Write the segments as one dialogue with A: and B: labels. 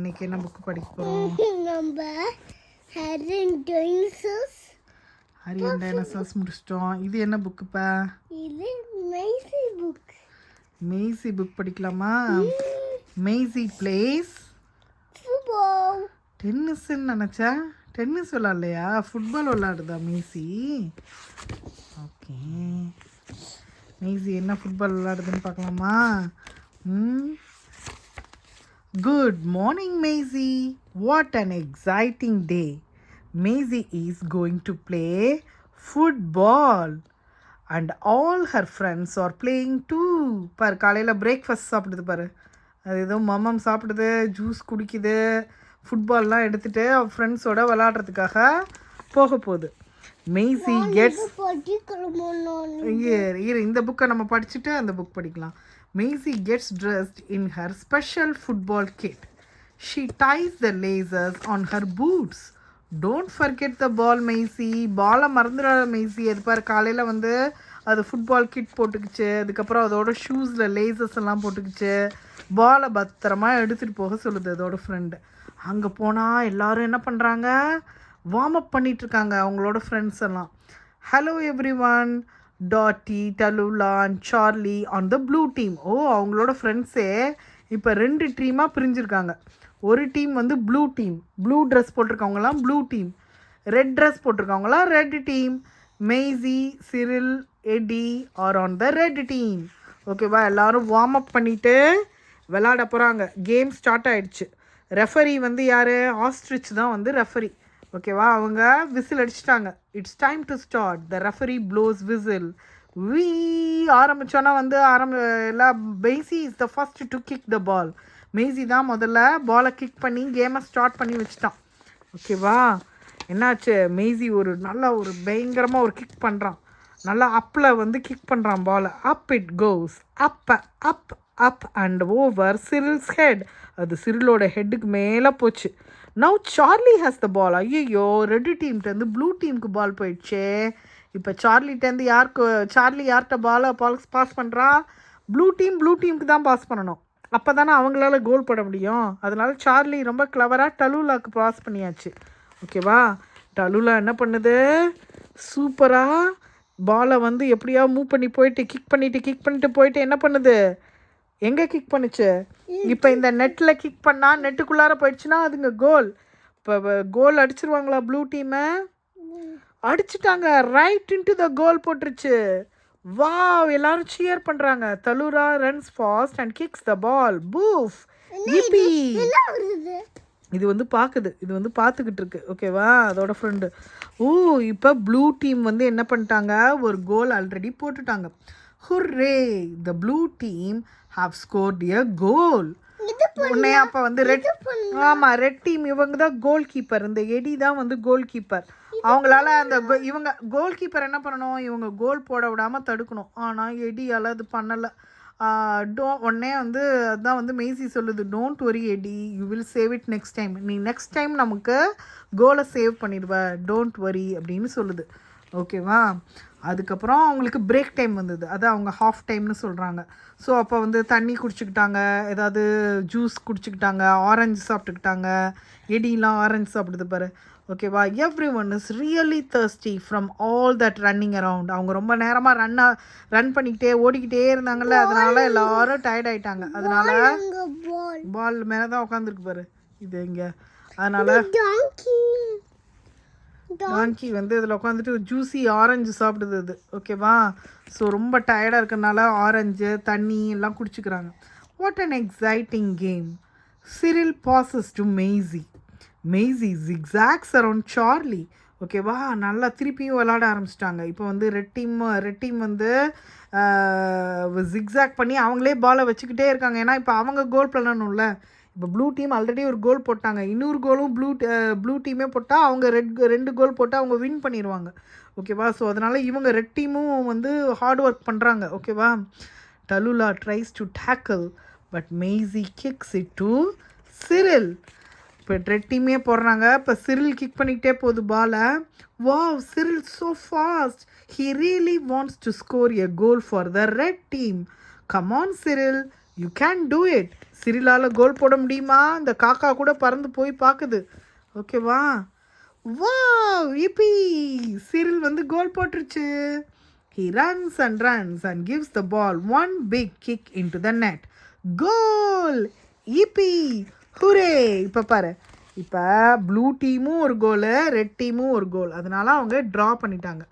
A: இன்னைக்கு என்ன புக் படிக்க போறோம்?
B: நம்ம ஹரி
A: அண்ட் டைனோசர்ஸ் முடிச்சிட்டோம். இது என்ன புக்குப்பா?
B: இது மெய்சி புக்.
A: மெய்சி புக் படிக்கலாமா? Meiji place
B: football.
A: டென்னிஸ்ன்னு நினச்சேன். டென்னிஸ் விளாட்லையா? ஃபுட்பால் விளாடுதா மெய்சி? ஓகே, மெய்சி என்ன ஃபுட்பால் விளாடுதுன்னு பார்க்கலாமா? Good morning, Maisie. What an exciting day. Maisie is going to play football. And all her friends are playing too. பாரு, காலையில் breakfast சாப்பிடுது பாரு. அது ஏதோ மம்மம் சாப்பிடுது, ஜூஸ் குடிக்குது, ஃபுட்பால்லாம் எடுத்துகிட்டு அவள் ஃப்ரெண்ட்ஸோட விளாட்றதுக்காக போக போகுது. மெய்சி கெட்ஸ் இந்த புக்கை நம்ம படிச்சுட்டு அந்த புக் படிக்கலாம். Maisie gets dressed in her special football kit. She ties the laces on her boots. Don't forget the ball, Maisie. பாலை மறந்துடாத மெய்சி. அது பாரு, காலையில் வந்து அது ஃபுட்பால் கிட் போட்டுக்கிச்சு. அதுக்கப்புறம் அதோட ஷூஸில் லேசஸ் எல்லாம் போட்டுக்கிச்சு. பாலை பத்திரமா எடுத்துகிட்டு போக சொல்லுது அதோட ஃப்ரெண்டு. அங்கே போனால் எல்லோரும் என்ன பண்ணுறாங்க? வார்ம் அப் பண்ணிகிட்ருக்காங்க அவங்களோட ஃப்ரெண்ட்ஸ் எல்லாம். Hello everyone, Dotty, Tallulah and Charlie on the blue team. ஓ, அவங்களோட ஃப்ரெண்ட்ஸே இப்போ 2 டீமாக பிரிஞ்சிருக்காங்க. ஒரு டீம் வந்து ப்ளூ டீம், ப்ளூ ட்ரெஸ் போட்டிருக்கவங்களாம் ப்ளூ டீம், ரெட் ட்ரெஸ் போட்டிருக்கவங்களாம் red team. Maisy, Cyril, Eddie are on the red team. ஓகேவா? எல்லோரும் வார்ம் அப் பண்ணிவிட்டு விளாட போகிறாங்க. கேம் ஸ்டார்ட் ஆகிடுச்சு. ரெஃபரி வந்து யார்? ஆஸ்ட்ரிச் தான் வந்து ரெஃபரி. ஓகேவா? அவங்க விசில் அடிச்சிட்டாங்க. It's time to start. The referee blows whistle. ஆரம்பித்தோன்னா வந்து எல்லாம் Maisy is the first to kick the ball. Maisy தான் முதல்ல பாலை கிக் பண்ணி கேமை ஸ்டார்ட் பண்ணி வச்சிட்டான். ஓகேவா? என்னாச்சு? மெய்சி ஒரு பயங்கரமாக ஒரு கிக் பண்ணுறான். நல்லா அப்பில் வந்து கிக் பண்ணுறான் பாலை. Up it goes. Up up up and over Cyril's head. அது சிரிலோட ஹெட்டுக்கு மேலே போச்சு. Now Charlie has the ball. ஐயோ, ரெட் டீம்கிட்டேருந்து ப்ளூ டீமுக்கு பால் போயிடுச்சே. இப்போ சார்லிகிட்டேருந்து சார்லி யார்கிட்ட பாலை பாஸ் பண்ணுறா? ப்ளூ டீமுக்கு தான் பாஸ் பண்ணணும். அப்போ தானே அவங்களால கோல் போட முடியும். அதனால சார்லி ரொம்ப கிளவராக டலூலாவுக்கு பாஸ் பண்ணியாச்சு. ஓகேவா? டலூலா என்ன பண்ணுது? சூப்பராக பாலை வந்து எப்படியா மூவ் பண்ணி போயிட்டு கிக் பண்ணிட்டு போயிட்டு என்ன பண்ணுது? எங்கே கிக் பண்ணுச்சு? இப்போ இந்த நெட்டில் கிக் பண்ணால் நெட்டுக்குள்ளார போயிடுச்சுன்னா அதுங்க கோல். இப்போ கோல் அடிச்சிருவாங்களா ப்ளூ டீமை? அடிச்சிட்டாங்க. ரைட் இன்டு த கோல் போட்டுருச்சு. வாவ், எல்லாரும் சியர் பண்ணுறாங்க. தலூரா ரன்ஸ் ஃபாஸ்ட் அண்ட் கிக்ஸ் த பால். பூஃப், யிப்பி. இது வந்து பார்த்துக்கிட்டு இருக்கு. ஓகேவா? அதோட ஃப்ரெண்டு. ஓ, இப்போ ப்ளூ டீம் வந்து என்ன பண்ணிட்டாங்க? ஒரு கோல் ஆல்ரெடி போட்டுட்டாங்க. Hurray, the blue team have scored a goal. உடனே அப்போ வந்து ரெட் டீம் இவங்க தான் கோல் கீப்பர். இந்த எடி தான் வந்து கோல் கீப்பர். அவங்களால அந்த இவங்க கோல் கீப்பர் என்ன பண்ணணும்? இவங்க கோல் போட விடாமல் தடுக்கணும். ஆனால் எடியால் அது பண்ணலை. உடனே வந்து அதுதான் வந்து மெய்சி சொல்லுது, don't worry Eddie, you will save it next time. நீ நெக்ஸ்ட் டைம் நமக்கு கோலை சேவ் பண்ணிடுவ, டோன்ட் வரி அப்படின்னு சொல்லுது. ஓகேவா? அதுக்கப்புறம் அவங்களுக்கு பிரேக் டைம் வந்தது. அது அவங்க ஹாஃப் டைம்னு சொல்கிறாங்க. ஸோ அப்போ வந்து தண்ணி குடிச்சிக்கிட்டாங்க, ஏதாவது ஜூஸ் குடிச்சிக்கிட்டாங்க, ஆரஞ்சு சாப்பிட்டுக்கிட்டாங்க. எடிலாம் ஆரஞ்சு சாப்பிடுது பாரு. ஓகேவா? Every one is really thirsty from all that running around. அவங்க ரொம்ப நேரமாக ரன் பண்ணிக்கிட்டே ஓடிக்கிட்டே இருந்தாங்கல்ல, அதனால எல்லாரும் டயர்ட் ஆகிட்டாங்க. அதனால பால் மேலே தான் உட்காந்துருக்கு பாரு இது இங்கே. அதனால் டாங்கி வந்து இதில் உட்காந்துட்டு ஜூஸி ஆரஞ்சு சாப்பிடுது அது. ஓகேவா? ஸோ ரொம்ப டயர்டாக இருக்கிறனால ஆரஞ்சு தண்ணி எல்லாம் குடிச்சிக்கிறாங்க. What an exciting game. Cyril passes to Maisy. Maisy zigzags around Charlie. ஓகேவா? நல்லா திருப்பியும் விளாட ஆரம்பிச்சிட்டாங்க. இப்போ வந்து ரெட் டீம் வந்து ஜிக்ஸாக் பண்ணி அவங்களே பாலை வச்சுக்கிட்டே இருக்காங்க. ஏன்னா இப்போ அவங்க கோல் பண்ணணும்ல. இப்போ ப்ளூ டீம் ஆல்ரெடி ஒரு கோல் போட்டாங்க. இன்னொரு கோலும் ப்ளூ டீமே போட்டால் அவங்க 2 கோல் போட்டால் அவங்க வின் பண்ணிடுவாங்க. ஓகேவா? ஸோ அதனால் இவங்க ரெட் டீமும் வந்து ஹார்ட் ஒர்க் பண்ணுறாங்க. ஓகேவா? Tallulah tries to tackle but Maisy kicks it to Cyril. இப்போ ரெட் டீமே போடுறாங்க. இப்போ சிரில் கிக் பண்ணிக்கிட்டே போகுது பாலை. Wow, Cyril so fast. He really wants to score a goal for the red team. Come on Cyril, you can do it. சிரிலால் goal போட முடியுமா? இந்த காக்கா கூட பறந்து போய் பார்க்குது. ஓகேவா? வா ஈப்பி, சிரில் வந்து கோல் போட்டுருச்சு. He runs and gives the ball one big kick into the net. Goal! Yippee! Hooray! இப்போ பாரு, இப்போ ப்ளூ டீமும் ஒரு கோலு, ரெட் டீமும் ஒரு கோல். அதனால அவங்க ட்ரா பண்ணிட்டாங்க.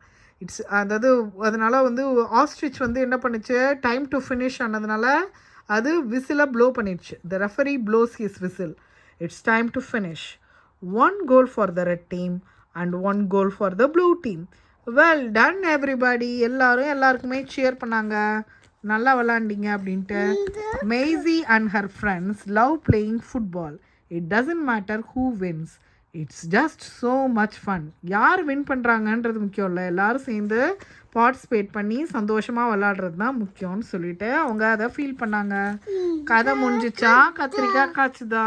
A: அதாவது அதனால வந்து ஆஸ்ட்ரிச் வந்து என்ன பண்ணுச்சு, டைம் டு ஃபினிஷ் ஆனதுனால அது விசிலை ப்ளோ பண்ணிடுச்சு. The referee blows his whistle. It's time to finish. 1 goal for the red team and 1 goal for the blue team. Well done everybody. எல்லாருக்குமே சியர் பண்ணாங்க, நல்லா விளாண்டிங்க அப்படின்ட்டு. Maisie and her friends love playing football. It doesn't matter who wins. It's just so much fun. யார் win பண்ணுறாங்கன்றது முக்கியம் இல்லை, எல்லாரும் சேர்ந்து participate பண்ணி சந்தோஷமாக விளாடுறது தான் முக்கியம்னு சொல்லிட்டு அவங்க அதை ஃபீல் பண்ணாங்க. கதை முடிஞ்சிச்சா? கத்திரிக்காய் காய்ச்சுதா?